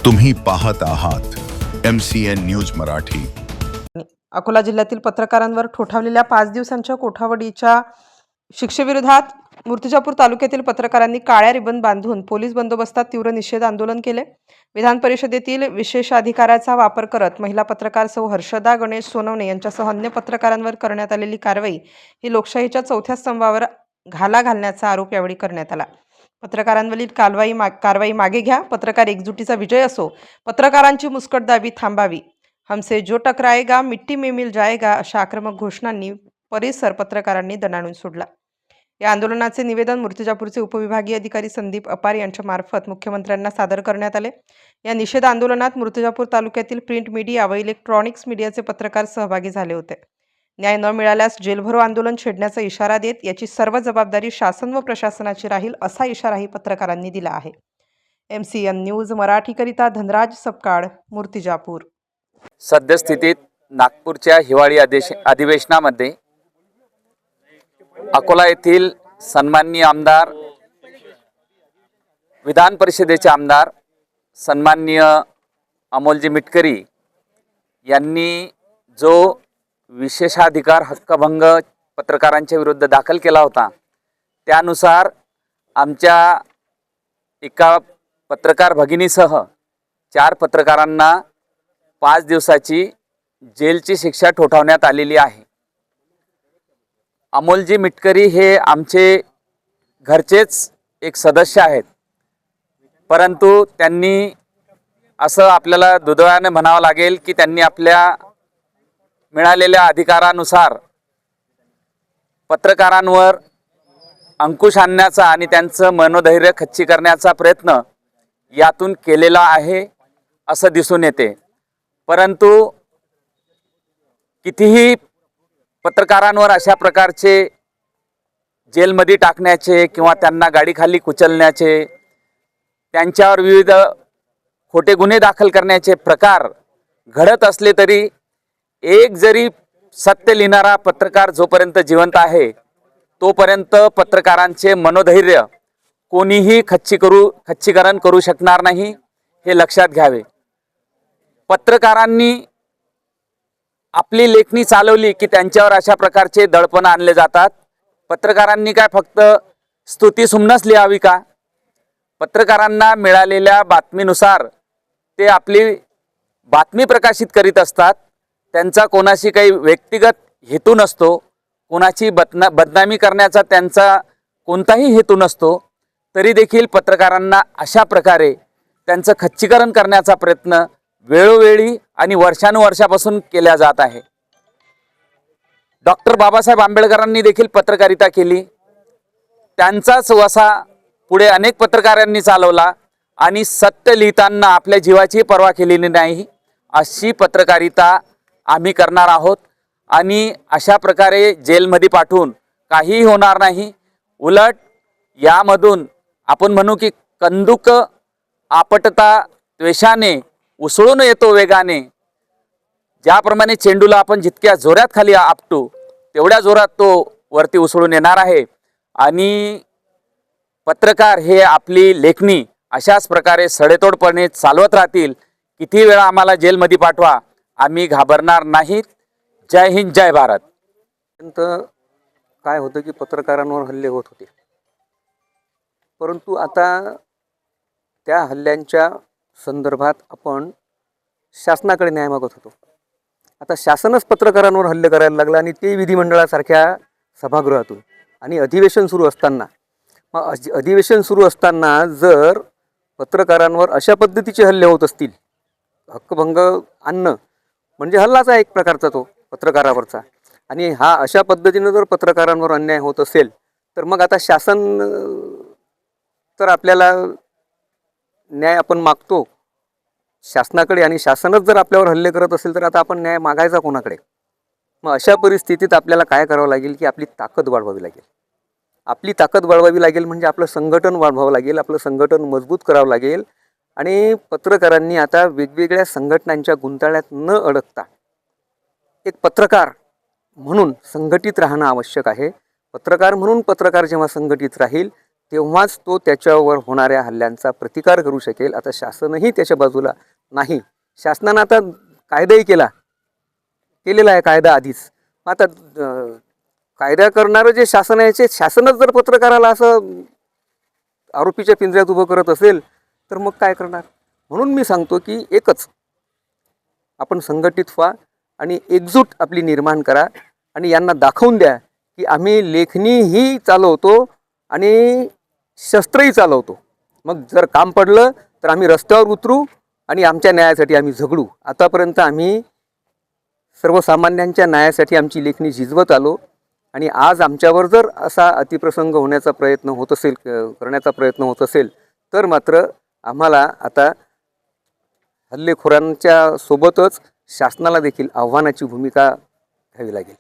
तुम्ही पाहत आहात MCN न्यूज मराठी। अकोला जिल्ह्यातील पत्रकारांवर ठोठावलेल्या 5 दिवसांच्या कोठडीच्या शिक्षेविरोधात मूर्तिजापूर तालुक्यातील पत्रकारांनी काळ्या रिबन बांधून पोलीस बंदोबस्तात तीव्र निषेध आंदोलन केले। विधान परिषदेतील विशेषाधिकाराचा वापर करत महिला पत्रकार सौ हर्षदा गणेश सोनवणे यांच्यासह अन्य पत्रकारांवर करण्यात आलेली कारवाई ही लोकशाहीच्या चौथ्या स्तंभावर घाला घालण्याचा आरोप यावेळी करण्यात आला। पत्रकारांवरील कारवाई मागे घ्या, पत्रकार एकजुटीचा विजय असो, पत्रकारांची मुस्कटदाबी थांबावी, हमसे जो टकराएगा मिट्टी में मिल जाएगा अशा आक्रमक घोषणांनी परिसर पत्रकारांनी दणाणून सोडला। या आंदोलनाचे निवेदन मूर्तिजापूरचे उपविभागीय अधिकारी संदीप अपार यांच्या मार्फत मुख्यमंत्र्यांना सादर करण्यात आले। या निषेध आंदोलनात मूर्तिजापूर तालुक्यातील प्रिंट मीडिया व इलेक्ट्रॉनिक्स मीडियाचे पत्रकार सहभागी झाले होते। न्याय न मिळाल्यास जेलभरो आंदोलन छेडण्याचा इशारा देत याची सर्व जबाबदारी शासन व प्रशासनाची राहील असा इशाराही पत्रकारांनी दिला आहे। MCN न्यूज मराठीकरिता धनराज सपकाळ, मूर्तिजापूर। सद्यस्थितीत नागपूरच्या हिवाळी अधिवेशनामध्ये अकोला येथील सन्माननीय आमदार, विधान परिषदेचे आमदार सन्माननीय अमोलजी मिटकरी यांनी जो विशेषाधिकार हक्कभंग पत्रकारांच्या विरुद्ध दाखल केला होता, त्यानुसार आमच्या एका पत्रकार भगिनीसह 4 पत्रकारांना 5 दिवसाची जेलची शिक्षा ठोठावण्यात आलेली आहे। अमोलजी मिटकरी हे आमचे घरचेच एक सदस्य आहेत, परंतु त्यांनी असं आपल्याला दुर्दैवाने म्हणावं लागेल की त्यांनी आपल्या मिळालेल्या अधिकारानुसार पत्रकारांवर अंकुश आणण्याचा आणि त्यांचं मनोधैर्य खच्ची करण्याचा प्रयत्न यातून केलेला आहे असं दिसून येते। परंतु कितीही पत्रकारांवर अशा प्रकारचे जेलमध्ये टाकण्याचे किंवा त्यांना गाडीखाली कुचलण्याचे, त्यांच्यावर विविध खोटे गुन्हे दाखल करण्याचे प्रकार घडत असले तरी एक जरी सत्य लिहिणारा पत्रकार जोपर्यंत जिवंत आहे तोपर्यंत पत्रकारांचे मनोधैर्य कोणीही खच्चीकरण करू शकणार नाही, हे लक्षात घ्यावे। पत्रकारांनी आपली लेखणी चालवली की त्यांच्यावर अशा प्रकारचे दडपण आणले जातात। पत्रकारांनी काय फक्त स्तुतीसुमनच लिहावी का? पत्रकारांना मिळालेल्या बातमीनुसार ते आपली बातमी प्रकाशित करीत असतात। त्यांचा कोणाशी काही व्यक्तिगत हेतू नसतो, कोणाची बदनामी करण्याचा त्यांचा कोणताही हेतू नसतो। तरी देखील पत्रकारांना अशा प्रकारे त्यांचं खच्चीकरण करण्याचा प्रयत्न वेळोवेळी आणि वर्षानुवर्षापासून केला जात आहे। डॉक्टर बाबासाहेब आंबेडकरांनी देखील पत्रकारिता केली, त्यांचाच वसा पुढे अनेक पत्रकारांनी चालवला आणि सत्य लिहिताना आपल्या जीवाची पर्वा केलेली नाही अशी पत्रकारिता आम्ही करणार आहोत। आणि अशा प्रकारे जेलमध्ये पाठवून काही होणार नाही, उलट यामधून आपण म्हणू की कंदुक आपटता द्वेषाने उसळून येतो वेगाने, ज्याप्रमाणे चेंडूला आपण जितक्या जोरात खाली आपटू तेवढ्या जोरात तो वरती उसळून येणार आहे। आणि पत्रकार हे आपली लेखणी अशाच प्रकारे सडेतोडपणे चालवत राहतील, किती वेळा आम्हाला जेलमध्ये पाठवा, आम्ही घाबरणार नाहीत। जय हिंद, जय भारत। काय होतं की पत्रकारांवर हल्ले होत होते, परंतु आता त्या हल्ल्यांच्या संदर्भात आपण शासनाकडे न्याय मागत होतो। आता शासनच पत्रकारांवर हल्ले करायला लागला आणि ते विधिमंडळासारख्या सभागृहातून, आणि अधिवेशन सुरू असताना, मग अधिवेशन सुरू असताना जर पत्रकारांवर अशा पद्धतीचे हल्ले होत असतील, हक्कभंग आणणं म्हणजे हल्लाच आहे एक प्रकारचा तो पत्रकारावरचा, आणि हा अशा पद्धतीनं जर पत्रकारांवर अन्याय होत असेल तर मग आता शासन तर आपल्याला न्याय आपण मागतो शासनाकडे, आणि शासनच जर आपल्यावर हल्ले करत असेल तर आता आपण न्याय मागायचा कोणाकडे? मग अशा परिस्थितीत आपल्याला काय करावं लागेल की आपली ताकद वाढवावी लागेल। आपली ताकद वाढवावी लागेल म्हणजे आपलं संघटन वाढवावं लागेल, आपलं संघटन मजबूत करावं लागेल। आणि पत्रकारांनी आता वेगवेगळ्या संघटनांच्या गुंताळ्यात न अडकता एक पत्रकार म्हणून संघटित राहणं आवश्यक आहे। पत्रकार म्हणून पत्रकार जेव्हा संघटित राहील तेव्हाच तो त्याच्यावर होणाऱ्या हल्ल्यांचा प्रतिकार करू शकेल. आता शासनही त्याच्या बाजूला नाही. शासनानं आता कायदाही केलेला आहे कायदा आधीच. आता कायदा करणारं जे शासन आहे, शासनच जर पत्रकाराला असं आरोपीच्या पिंजऱ्यात उभं करत असेल तर मग काय करणार. म्हणून मी सांगतो की एकच, आपण संघटित व्हा आणि एकजूट आपली निर्माण करा आणि यांना दाखवून द्या की आम्ही लेखणीही चालवतो आणि शस्त्रही चालवतो. मग जर काम पडलं तर आम्ही रस्त्यावर उतरू आणि आमच्या न्यायासाठी आम्ही झगडू. आतापर्यंत आम्ही सर्वसामान्यांच्या न्यायासाठी आमची लेखणी झिजवत आलो आणि आज आमच्यावर जर असा अतिप्रसंग होण्याचा प्रयत्न होत असेल, करण्याचा प्रयत्न होत असेल तर मात्र आम्हाला आता हल्लेखोरांच्या सोबतच शासनाला देखील आव्हानाची भूमिका घ्यावी लागेल.